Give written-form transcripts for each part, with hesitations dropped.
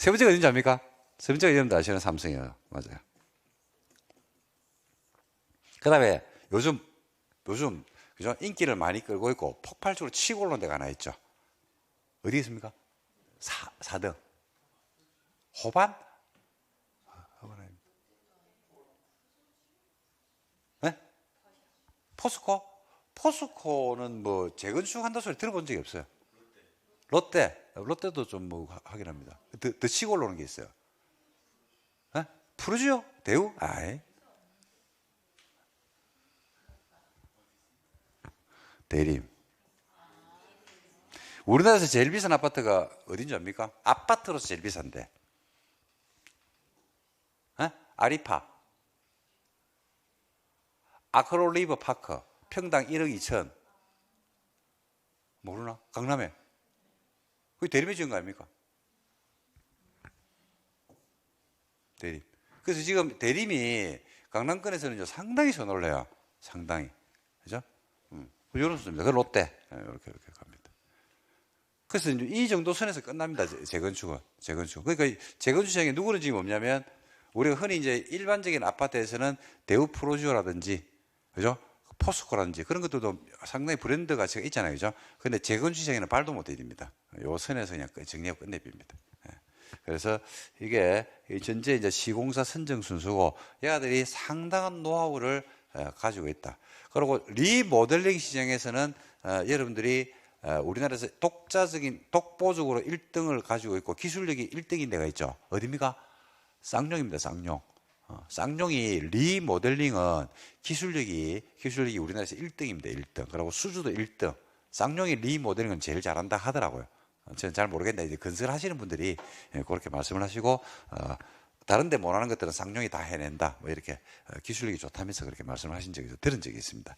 세 번째가 어딘지 압니까? 세 번째가 여러분들 아시는 삼성이에요. 맞아요. 그 다음에 요즘 그죠? 인기를 많이 끌고 있고 폭발적으로 치고 올라온 데가 하나 있죠. 어디 있습니까? 4등. 호반? 호반입니다. 네? 포스코? 포스코는 뭐 재건축 한다 소리 들어본 적이 없어요. 롯데도 좀 뭐 하긴 합니다. 더 치고 올라오는 게 있어요. 네? 푸르지오? 대우? 아이. 대림. 우리나라에서 제일 비싼 아파트가 어딘지 압니까? 아파트로서 제일 비싼데. 에? 아리파. 아크로리버 파크. 평당 1억 2천. 모르나? 강남에. 그게 대림에 지은 거 아닙니까? 대림. 그래서 지금 대림이 강남권에서는 상당히 선호를 해요. 상당히. 그죠? 이런 수입니다. 그 롯데. 이렇게 갑니다. 그래서 이제 이 정도 선에서 끝납니다. 재건축은. 그러니까 재건축 시장에 누구는 지금 없냐면 우리가 흔히 이제 일반적인 아파트에서는 대우 프로지오라든지, 그죠? 포스코라든지 그런 것들도 상당히 브랜드 가치가 있잖아요. 그죠? 근데 재건축 시장에는 발도 못 디딥니다. 요 선에서 그냥 정리하고 끝내줍니다. 그래서 이게 전체 이제 시공사 선정 순수고 얘들이 상당한 노하우를 가지고 있다. 그리고 리모델링 시장에서는 여러분들이 우리나라에서 독보적으로 1등을 가지고 있고 기술력이 1등인 데가 있죠. 어디입니까? 쌍용입니다. 쌍용. 쌍용이 리모델링은 기술력이 우리나라에서 1등입니다. 1등. 그리고 수주도 1등. 쌍용이 리모델링은 제일 잘한다 하더라고요. 저는 잘 모르겠는데 이제 건설하시는 분들이 그렇게 말씀을 하시고 다른 데 못하는 것들은 쌍용이 다 해낸다. 뭐 이렇게 기술력이 좋다면서 그렇게 말씀을 하신 적이 들은 적이 있습니다.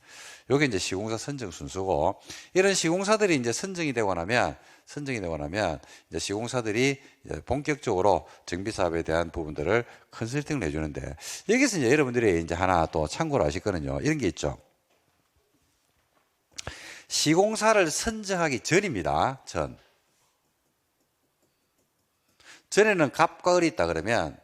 요게 이제 시공사 선정 순수고 이런 시공사들이 이제 선정이 되고 나면 이제 시공사들이 이제 본격적으로 정비 사업에 대한 부분들을 컨설팅을 해주는데 여기서 이제 여러분들이 이제 하나 또 참고로 하실 거는요. 이런 게 있죠. 시공사를 선정하기 전입니다. 전에는 갑과 을이 있다 그러면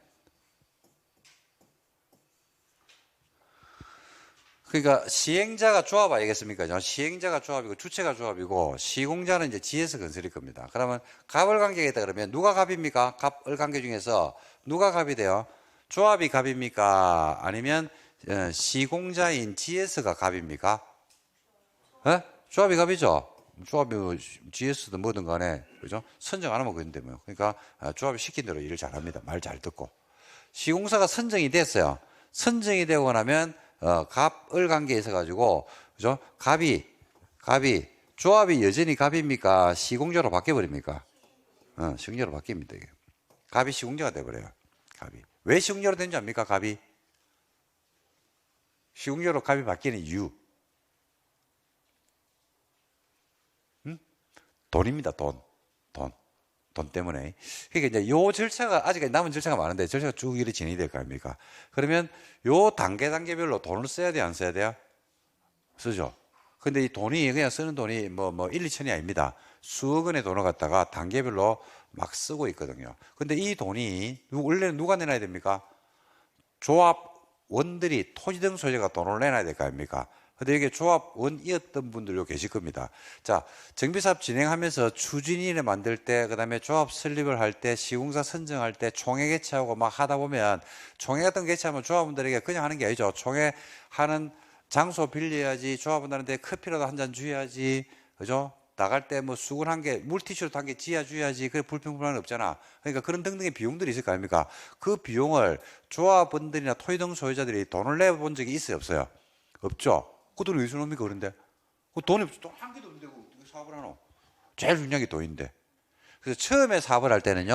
그러니까 시행자가 조합 아니겠습니까? 시행자가 조합이고 주체가 조합이고 시공자는 이제 지에서 건설일 겁니다. 그러면 갑을 관계가 있다 그러면 누가 갑입니까? 갑, 을 관계 중에서 누가 갑이 돼요? 조합이 갑입니까? 아니면 시공자인 GS가 갑입니까? 에? 조합이 갑이죠. 조합이 뭐 GS든 뭐든 간에 그죠? 선정 안 하면 그런데 뭐 그러니까 조합이 시킨 대로 일을 잘합니다. 말 잘 듣고 시공사가 선정이 됐어요. 선정이 되고 나면 갑, 을 관계에 있어 가지고 그죠? 갑이 조합이 여전히 갑입니까? 시공자로 바뀌어 버립니까? 시공자로 바뀝니다. 이게. 갑이 시공자가 돼 버려요. 갑이 왜 시공자로 된지 압니까? 갑이 시공자로 갑이 바뀌는 이유. 돈입니다. 돈 때문에. 그러니까 이제 요 절차가 아직 남은 절차가 많은데 절차가 쭉 이렇게 진행이 될 거 아닙니까? 그러면 요 단계별로 돈을 써야 돼요, 안 써야 돼요? 쓰죠. 근데 이 돈이 그냥 쓰는 돈이 뭐 1, 2천이 아닙니다. 수억 원의 돈을 갖다가 단계별로 막 쓰고 있거든요. 근데 이 돈이 원래는 누가 내놔야 됩니까? 조합원들이 토지 등 소유자가 돈을 내놔야 될 거 아닙니까? 근데 이게 조합원이었던 분들도 계실 겁니다. 자, 정비사업 진행하면서 추진위를 만들 때, 그 다음에 조합 설립을 할 때, 시공사 선정할 때, 총회 개최하고 막 하다 보면, 총회 같은 거 개최하면 조합원들에게 그냥 하는 게 아니죠. 총회 하는 장소 빌려야지, 조합원들한테 커피라도 한 잔 줘야지, 그죠? 나갈 때 뭐 수건 한 개, 물티슈로 한 개 지어줘야지. 그래 불평불만은 없잖아. 그러니까 그런 등등의 비용들이 있을 거 아닙니까? 그 비용을 조합원들이나 토지등 소유자들이 돈을 내본 적이 있어요, 없어요? 없죠. 그 돈이 어디서 놉니까, 그런데? 그 돈이 돈 한 개도 없는데 어떻게 사업을 하노? 제일 중요한 게 돈인데. 그래서 처음에 사업을 할 때는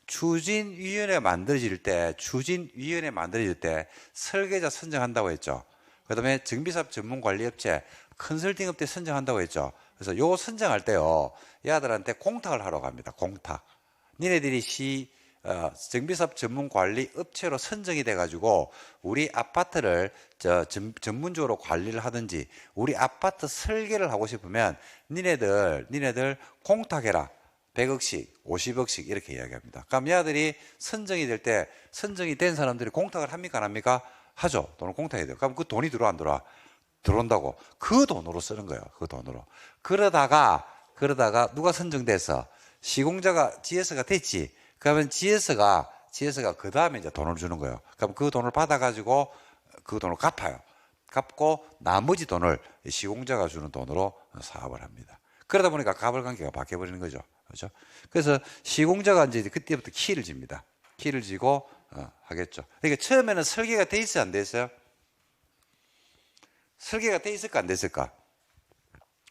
추진위원회 만들어질 때 설계자 선정한다고 했죠. 그 다음에 정비사업 전문관리업체, 컨설팅업체 선정한다고 했죠. 그래서 요 선정할 때요, 얘들한테 공탁을 하러 갑니다. 공탁. 니네들이 정비사업 전문관리업체로 선정이 돼가지고 우리 아파트를 전문적으로 관리를 하든지 우리 아파트 설계를 하고 싶으면 니네들 공탁해라. 100억씩, 50억씩 이렇게 이야기합니다. 그럼 얘들이 선정이 될 때 선정이 된 사람들이 공탁을 합니까 안 합니까? 하죠. 돈을 공탁해야 돼요. 그럼 그 돈이 들어와 안 들어와? 들어온다고. 그 돈으로 쓰는 거예요. 그 돈으로. 그러다가 누가 선정돼서 시공자가 GS가 됐지. 그러면 GS가 그 다음에 이제 돈을 주는 거예요. 그럼 그 돈을 받아가지고 그 돈을 갚아요. 갚고 나머지 돈을 시공자가 주는 돈으로 사업을 합니다. 그러다 보니까 갑을 관계가 바뀌어버리는 거죠. 그렇죠? 그래서 시공자가 이제 그때부터 키를 집니다. 키를 지고 하겠죠. 그러니까 처음에는 설계가 돼 있어요, 안 돼 있어요? 설계가 돼 있을까 안 됐을까?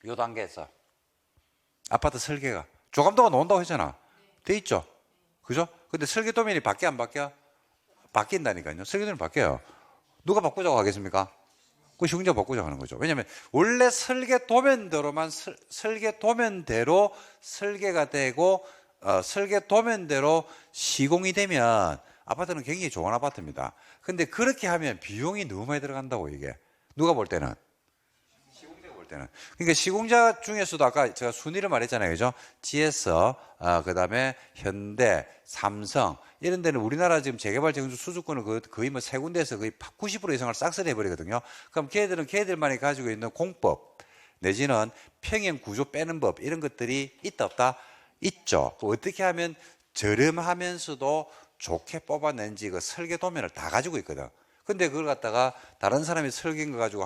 요 단계에서 아파트 설계가 조감도가 나온다고 했잖아. 돼 있죠. 그죠? 근데 설계 도면이 바뀌어 안 바뀌어? 바뀐다니까요. 설계 도면이 바뀌어요. 누가 바꾸자고 하겠습니까? 그 시공자가 바꾸자고 하는 거죠. 왜냐하면 원래 설계 도면대로만 설계 도면대로 설계가 되고 설계 도면대로 시공이 되면 아파트는 굉장히 좋은 아파트입니다. 근데 그렇게 하면 비용이 너무 많이 들어간다고 이게. 누가 볼 때는? 시공자가 볼 때는. 그러니까 시공자 중에서도 아까 제가 순위를 말했잖아요. 그죠? GS, 그 다음에 현대, 삼성, 이런 데는 우리나라 지금 재개발 정수 수주권을 거의 뭐 세 군데에서 거의 90% 이상을 싹쓸이 해버리거든요. 그럼 걔들은 걔들만이 가지고 있는 공법, 내지는 평형 구조 빼는 법, 이런 것들이 있다 없다? 있죠. 어떻게 하면 저렴하면서도 좋게 뽑아낸지 그 설계 도면을 다 가지고 있거든. 근데 그걸 갖다가 다른 사람이 설계한 거 가지고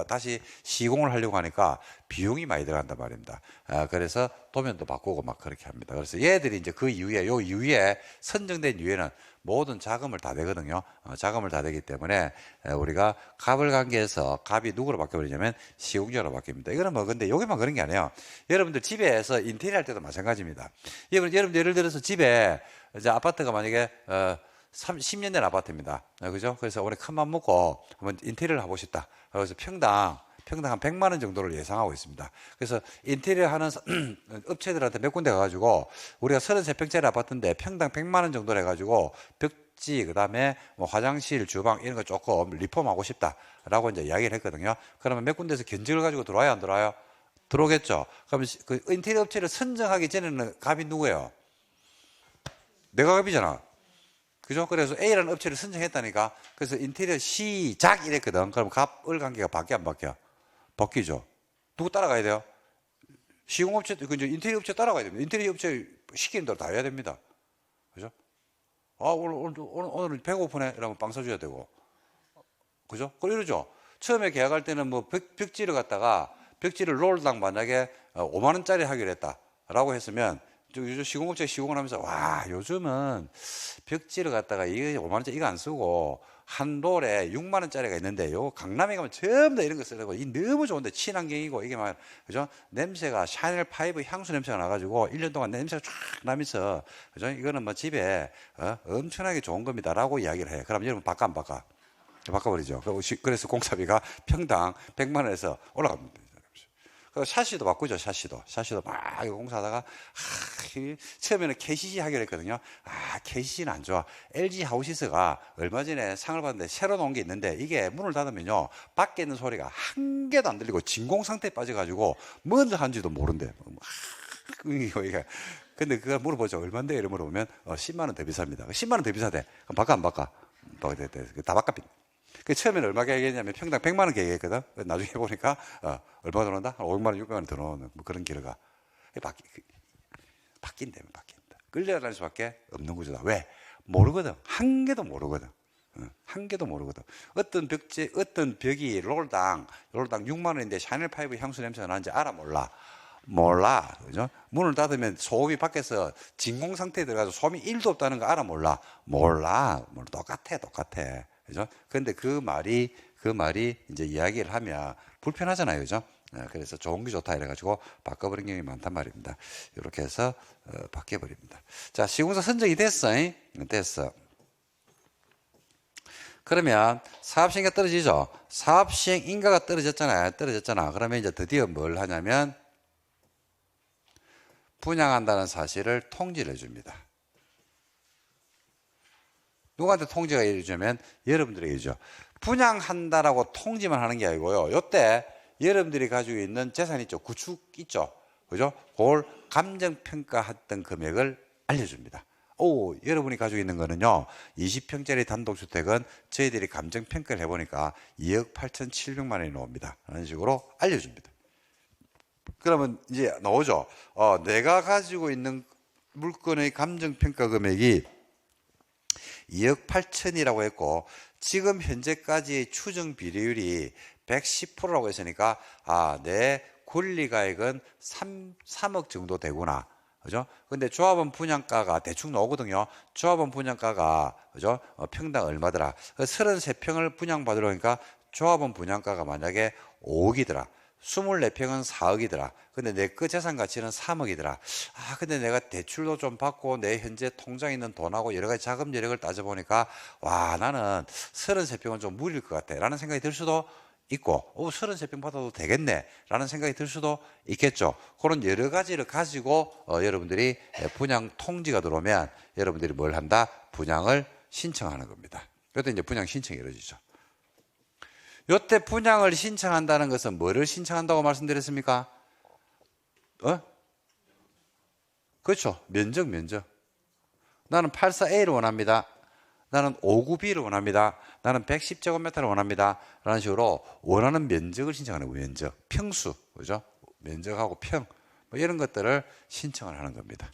다시 시공을 하려고 하니까 비용이 많이 들어간단 말입니다. 그래서 도면도 바꾸고 막 그렇게 합니다. 그래서 얘들이 이제 그 이후에, 요 이후에 선정된 이후에는 모든 자금을 다 대거든요. 자금을 다 대기 때문에 우리가 갑을 관계해서 갑이 누구로 바뀌어버리냐면 시공자로 바뀝니다. 이거는 뭐 근데 여기만 그런 게 아니에요. 여러분들 집에서 인테리어 할 때도 마찬가지입니다. 여러분 예를 들어서 집에 이제 아파트가 만약에 10년 된 아파트입니다. 그죠? 그래서 올해 큰 맘 먹고 한번 인테리어를 하고 싶다. 그래서 평당 한 100만 원 정도를 예상하고 있습니다. 그래서 인테리어 하는 업체들한테 몇 군데 가가지고 우리가 33평짜리 아파트인데 평당 100만 원 정도를 해가지고 벽지, 그 다음에 뭐 화장실, 주방 이런 거 조금 리폼하고 싶다라고 이제 이야기를 했거든요. 그러면 몇 군데에서 견적을 가지고 들어와요, 안 들어와요? 들어오겠죠. 그러면 그 인테리어 업체를 선정하기 전에는 갑이 누구예요? 내가 갑이잖아. 그죠? 그래서 A라는 업체를 선정했다니까. 그래서 인테리어 시작 이랬거든. 그럼 갑을 관계가 바뀌어 안 바뀌어? 바뀌죠. 누구 따라가야 돼요? 시공업체, 인테리어 업체 따라가야 됩니다. 인테리어 업체 시키는 대로 다 해야 됩니다. 그죠? 오늘 배고프네? 이러면 빵 사줘야 되고. 그죠? 그러죠. 처음에 계약할 때는 뭐 벽지를 갖다가 벽지를 롤당 만약에 5만 원짜리 하기로 했다라고 했으면 요즘 시공업체 시공을 하면서 와 요즘은 벽지를 갖다가 이거 5만 원짜리 이거 안 쓰고 한 롤에 6만 원짜리가 있는데 요 강남에 가면 전부 다 이런 거 쓰려고 이 너무 좋은데 친환경이고 이게 막 그죠? 냄새가 샤넬 파이브 향수 냄새가 나가지고 1년 동안 냄새가 쫙 나면서 그죠? 이거는 뭐 집에 엄청나게 좋은 겁니다라고 이야기를 해. 그럼 여러분 바꿔 안 바꿔? 바꿔버리죠. 그래서 공사비가 평당 100만 원에서 올라갑니다. 샤시도 바꾸죠, 샤시도 막 공사하다가 처음에는 KCC 하기로 했거든요. KCC는 안 좋아. LG 하우시스가 얼마 전에 상을 받는데 새로 나온 게 있는데 이게 문을 닫으면요 밖에 있는 소리가 한 개도 안 들리고 진공 상태에 빠져가지고 뭔 한지도 모른대. 근데 그걸 물어보죠. 얼마인데? 이래 물어보면 10만 원 더 비쌉니다. 10만 원 더 비싸대. 그럼 바꿔 안 바꿔? 다 바꿔. 그 처음에는 얼마 계획했냐면 평당 100만 원 계획했거든. 나중에 보니까 얼마 들어온다? 한 500만 원, 600만 원 들어오는 뭐 그런 결과. 바뀐다면 바뀐다. 끌려다닐 수밖에 없는 구조다. 왜? 모르거든. 한 개도 모르거든. 한 개도 모르거든. 어떤 벽이 롤당 6만 원인데 샤넬 파이브 향수 냄새가 나는지 알아 몰라. 그죠? 문을 닫으면 소음이 밖에서 진공 상태에 들어가서 소음이 1도 없다는 거 알아 몰라. 똑같아. 그죠? 근데 그 말이 이제 이야기를 하면 불편하잖아요. 그죠? 그래서 좋은 게 좋다 이래가지고 바꿔버린 경우가 많단 말입니다. 이렇게 해서 바뀌어버립니다. 자, 시공사 선정이 됐어. 됐어. 그러면 사업시행가 떨어지죠? 사업시행 인가가 떨어졌잖아. 그러면 이제 드디어 뭘 하냐면 분양한다는 사실을 통지를 해줍니다. 누구한테 통지가 이루어지면 여러분들에게 죠. 분양한다라고 통지만 하는 게 아니고요. 이때 여러분들이 가지고 있는 재산 있죠. 구축 있죠. 그죠? 그걸 감정평가했던 금액을 알려줍니다. 오, 여러분이 가지고 있는 거는요, 20평짜리 단독주택은 저희들이 감정평가를 해보니까 2억 8,700만 원이 나옵니다. 라는 식으로 알려줍니다. 그러면 이제 나오죠. 내가 가지고 있는 물건의 감정평가 금액이 2억 8천이라고 했고, 지금 현재까지의 추정 비례율이 110%라고 했으니까, 내 권리가액은 3억 정도 되구나. 그죠? 근데 조합원 분양가가 대충 나오거든요. 조합원 분양가가, 그죠? 평당 얼마더라. 33평을 분양받으러 오니까 조합원 분양가가 만약에 5억이더라. 24평은 4억이더라. 근데 내 그 재산 가치는 3억이더라. 근데 내가 대출도 좀 받고 내 현재 통장에 있는 돈하고 여러 가지 자금 여력을 따져보니까, 나는 33평은 좀 무리일 것 같아. 라는 생각이 들 수도 있고, 33평 받아도 되겠네. 라는 생각이 들 수도 있겠죠. 그런 여러 가지를 가지고, 여러분들이 분양 통지가 들어오면 여러분들이 뭘 한다? 분양을 신청하는 겁니다. 그때 이제 분양 신청이 이루어지죠. 요때 분양을 신청한다는 것은 뭐를 신청한다고 말씀드렸습니까? 그렇죠. 면적. 나는 84A를 원합니다. 나는 59B를 원합니다. 나는 110제곱미터를 원합니다. 라는 식으로 원하는 면적을 신청하는 거예요. 면적. 평수. 그죠? 면적하고 평. 뭐 이런 것들을 신청을 하는 겁니다.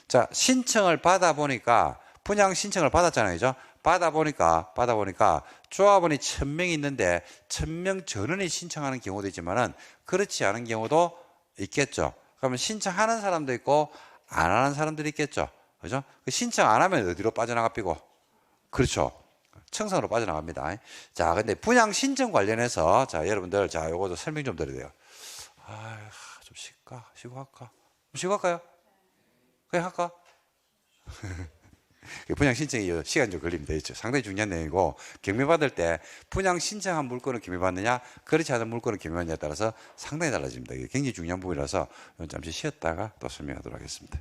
자, 신청을 받아보니까, 분양 신청을 받았잖아요. 그죠? 받아보니까 조합원이 1000명이 있는데 1000명 전원이 신청하는 경우도 있지만은 그렇지 않은 경우도 있겠죠. 그러면 신청하는 사람도 있고 안 하는 사람들이 있겠죠. 그죠? 신청 안 하면 어디로 빠져나가피고? 그렇죠. 청산으로 빠져나갑니다. 자, 근데 분양 신청 관련해서 여러분들 요것도 설명 좀 드려야 돼요. 좀 쉬고 할까? 쉬고 할까요? 그냥 할까? 분양 신청이 시간 좀 걸립니다. 상당히 중요한 내용이고, 경매받을 때 분양 신청한 물건을 경매받느냐, 그렇지 않은 물건을 경매받느냐에 따라서 상당히 달라집니다. 이게 굉장히 중요한 부분이라서 잠시 쉬었다가 또 설명하도록 하겠습니다.